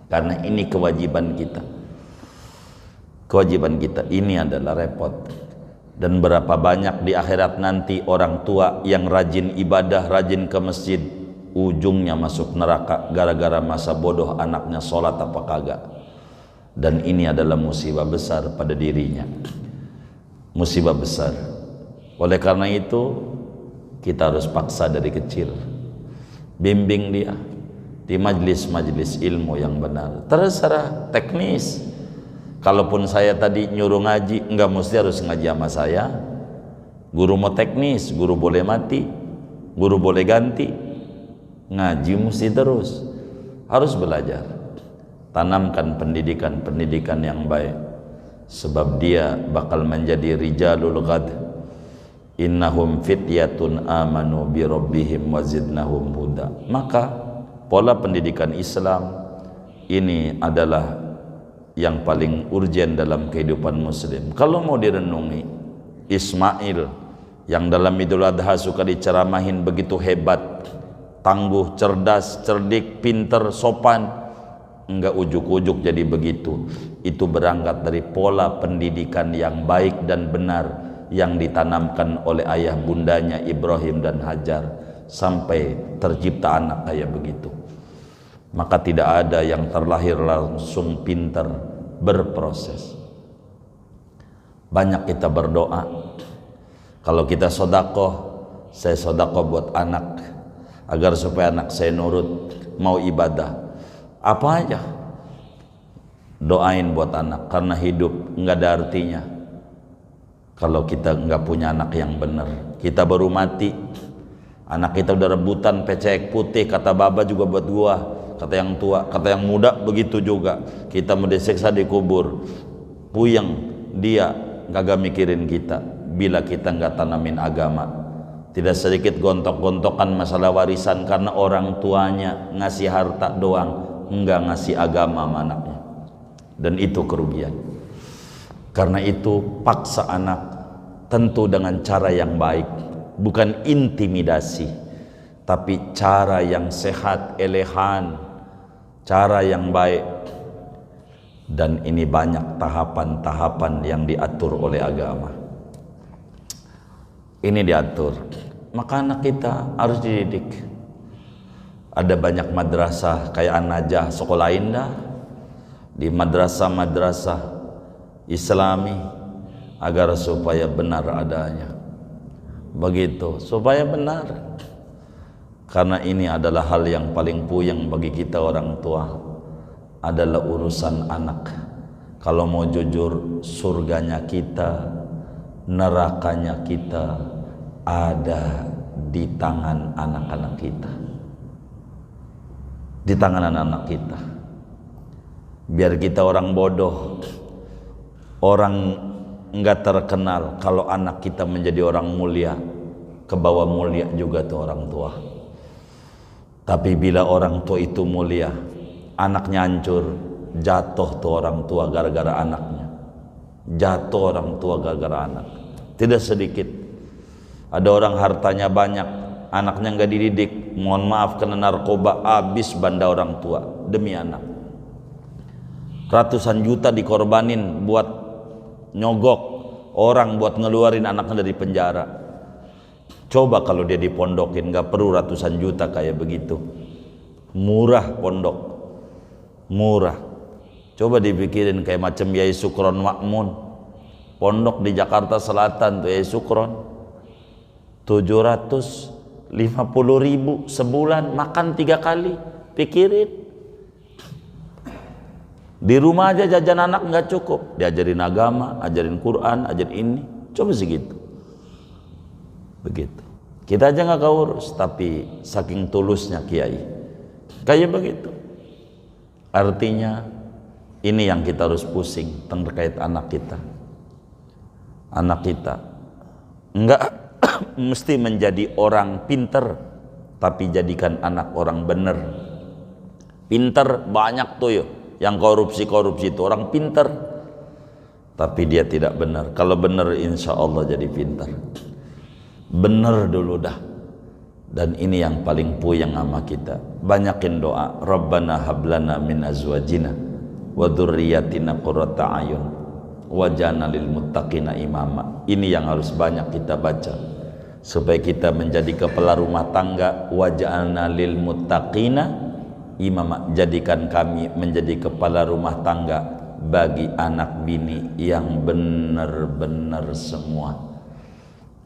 Karena ini kewajiban kita. Kewajiban kita ini adalah repot. Dan berapa banyak di akhirat nanti orang tua yang rajin ibadah, rajin ke masjid, ujungnya masuk neraka gara-gara masa bodoh anaknya sholat apa kagak. Dan ini adalah musibah besar pada dirinya. Musibah besar. Oleh karena itu kita harus paksa dari kecil, bimbing dia di majlis-majlis ilmu yang benar. Terserah teknis. Kalaupun saya tadi nyuruh ngaji, enggak mesti harus ngaji sama saya. Guru mau teknis, guru boleh mati, guru boleh ganti. Ngaji mesti terus, harus belajar. Tanamkan pendidikan yang baik, sebab dia bakal menjadi rijalul ghad. Innahum fityatun amanu bi rabbihim wazidnahum huda. Maka pola pendidikan Islam ini adalah yang paling urgen dalam kehidupan muslim. Kalau mau direnungi, Ismail yang dalam Idul Adha suka diceramahin begitu hebat, tangguh, cerdas, cerdik, pinter, sopan, enggak ujuk-ujuk jadi begitu. Itu berangkat dari pola pendidikan yang baik dan benar yang ditanamkan oleh ayah bundanya Ibrahim dan Hajar sampai tercipta anak kayak begitu. Maka tidak ada yang terlahir langsung pintar, berproses. Banyak kita berdoa, kalau kita sodakoh, saya sodakoh buat anak agar supaya anak saya nurut, mau ibadah apa aja, doain buat anak, karena hidup nggak ada artinya kalau kita nggak punya anak yang benar. Kita baru mati, anak kita udah rebutan pecek putih, kata baba juga buat gua, kata yang tua, kata yang muda begitu juga. Kita mau disiksa di kubur, puyeng dia, kagak mikirin kita. Bila kita nggak tanamin agama, tidak sedikit gontok-gontokan masalah warisan karena orang tuanya ngasih harta doang, nggak ngasih agama sama anaknya, dan itu kerugian. Karena itu paksa anak, tentu dengan cara yang baik, bukan intimidasi, tapi cara yang sehat, elegan, cara yang baik. Dan ini banyak tahapan-tahapan yang diatur oleh agama. Ini diatur, maka anak kita harus dididik. Ada banyak madrasah kayak An-Najah, sekolah indah, di madrasah-madrasah Islami, agar supaya benar adanya. Begitu, supaya benar. Karena ini adalah hal yang paling puyeng bagi kita orang tua, adalah urusan anak. Kalau mau jujur, surganya kita, nerakanya kita ada di tangan anak-anak kita, di tangan anak-anak kita. Biar kita orang bodoh, orang enggak terkenal, kalau anak kita menjadi orang mulia, ke bawah mulia juga tuh orang tua. Tapi bila orang tua itu mulia, anaknya hancur, jatuh tuh orang tua gara-gara anaknya. Jatuh orang tua gara-gara anak. Tidak sedikit ada orang hartanya banyak, anaknya enggak dididik, mohon maaf, kena narkoba, habis banda orang tua demi anak. Ratusan juta dikorbanin buat nyogok orang, buat ngeluarin anaknya dari penjara. Coba kalau dia dipondokin, nggak perlu ratusan juta kayak begitu. Murah pondok, murah. Coba dipikirin kayak macam Yai Sukron Makmun, pondok di Jakarta Selatan tuh Yai Sukron, 750.000 sebulan, makan 3 kali. Pikirin, di rumah aja jajan anak nggak cukup, diajarin agama, ajarin Quran, ajarin ini, coba segitu. Begitu. Kita aja nggak urus, tapi saking tulusnya kiai kayak begitu. Artinya ini yang kita harus pusing terkait anak kita. Anak kita nggak mesti menjadi orang pinter, tapi jadikan anak orang bener. Pinter banyak tuh yuk, yang korupsi itu orang pinter, tapi dia tidak benar. Kalau benar insya Allah jadi pinter. Bener dulu dah. Dan ini yang paling puyeng sama kita. Banyakin doa, Rabbana hablana min azwajina wa dzurriyyatina qurrata ayun waj'alna lil muttaqina imama. Ini yang harus banyak kita baca supaya kita menjadi kepala rumah tangga. Waj'alna lil muttaqina imama, jadikan kami menjadi kepala rumah tangga bagi anak bini yang benar-benar semua.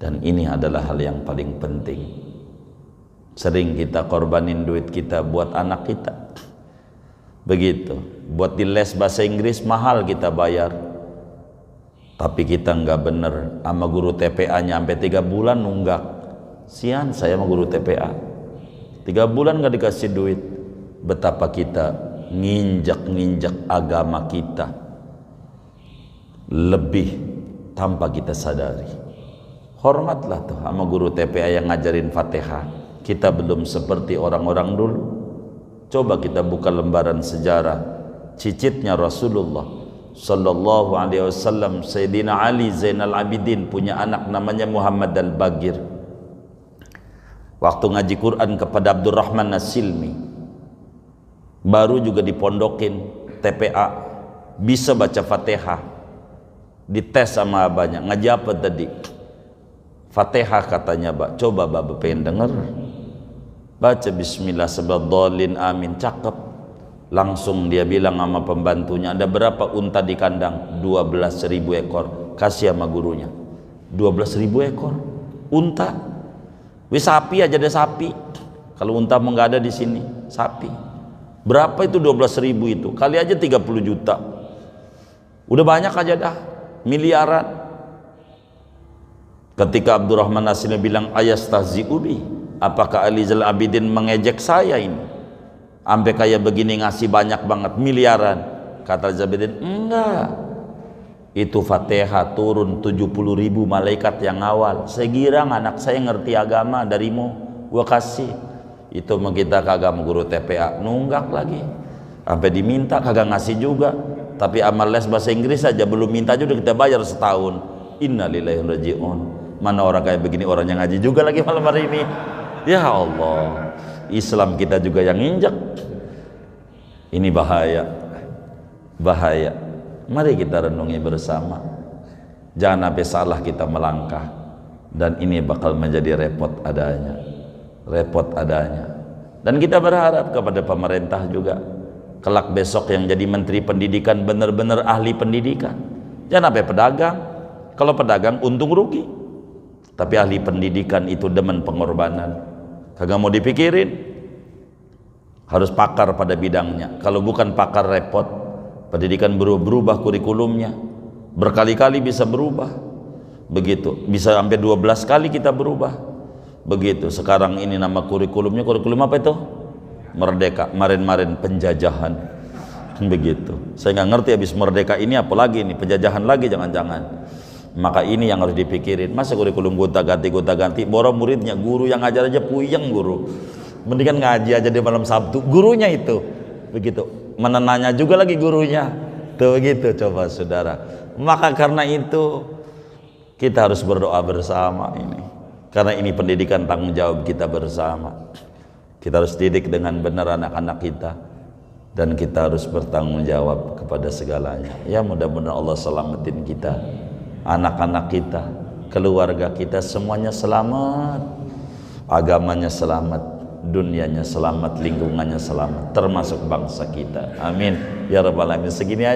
Dan ini adalah hal yang paling penting. Sering kita korbanin duit kita buat anak kita. Begitu. Buat di les bahasa Inggris mahal kita bayar. Tapi kita nggak bener sama guru TPA-nya sampai 3 bulan nunggak. Sian saya sama guru TPA. 3 bulan nggak dikasih duit. Betapa kita nginjak agama kita lebih tanpa kita sadari. Hormatlah tuh sama guru TPA yang ngajarin Fatihah. Kita belum seperti orang-orang dulu. Coba kita buka lembaran sejarah cicitnya Rasulullah Sallallahu Alaihi Wasallam. Sayyidina Ali Zainal Abidin punya anak namanya Muhammad Al-Bagir. Waktu ngaji Quran kepada Abdurrahman As-Silmi, baru juga dipondokin TPA, bisa baca Fatihah. Dites sama abahnya, ngaji apa tadi? Fatihah katanya, Mbak. Coba Mbak pengen denger. Baca bismillah sebadolin amin, cakep. Langsung dia bilang sama pembantunya, ada berapa unta di kandang? 12.000 ekor. Kasih sama gurunya. 12.000 ekor unta. Wis sapi aja, ada sapi. Kalau unta mau nggak ada di sini, sapi. Berapa itu 12.000 itu? Kali aja 30 juta. Udah banyak aja dah, miliaran. Ketika Abdurrahman Nasir bilang ayastahzi'ubi, apakah Ali Zainal Abidin mengejek saya ini? Sampai kayak begini ngasih banyak banget, miliaran. Kata Zainal Abidin, enggak. Itu Fatihah turun 70.000 malaikat yang awal. Saya girang anak saya ngerti agama darimu, gua kasih. Itu mah kita kagak guru TPA, nunggak lagi. Sampai diminta kagak ngasih juga. Tapi amal les bahasa Inggris aja belum minta juga kita bayar setahun. Innalillahi wa inna ilaihi raji'un. Mana orang kayak begini, orang yang ngaji juga lagi malam hari ini. Ya Allah, Islam kita juga yang injak. Ini bahaya, bahaya. Mari kita renungi bersama. Jangan sampai salah kita melangkah. Dan ini bakal menjadi repot adanya. Repot adanya. Dan kita berharap kepada pemerintah juga. Kelak besok yang jadi menteri pendidikan benar-benar ahli pendidikan. Jangan sampai pedagang. Kalau pedagang untung rugi. Tapi ahli pendidikan itu demen pengorbanan. Kagak mau dipikirin. Harus pakar pada bidangnya. Kalau bukan pakar repot. Pendidikan berubah kurikulumnya. Berkali-kali bisa berubah. Begitu. Bisa sampai 12 kali kita berubah. Begitu. Sekarang ini nama kurikulumnya, kurikulum apa itu? Merdeka. Kemarin-kemarin penjajahan. Begitu. Saya nggak ngerti habis merdeka ini apalagi ini, penjajahan lagi jangan-jangan. Maka ini yang harus dipikirin. Masa kurikulum gonta-ganti, borong muridnya, guru yang ngajar aja puyeng guru. Mendingan ngaji aja di malam Sabtu, gurunya itu. Begitu. Menenanya juga lagi gurunya. Tuh begitu coba saudara. Maka karena itu kita harus berdoa bersama ini. Karena ini pendidikan tanggung jawab kita bersama. Kita harus didik dengan benar anak-anak kita. Dan kita harus bertanggung jawab kepada segalanya. Ya mudah-mudahan Allah selamatin kita, anak-anak kita, keluarga kita semuanya selamat, agamanya selamat, dunianya selamat, lingkungannya selamat, termasuk bangsa kita. Amin ya rabbal alamin. Segini aja.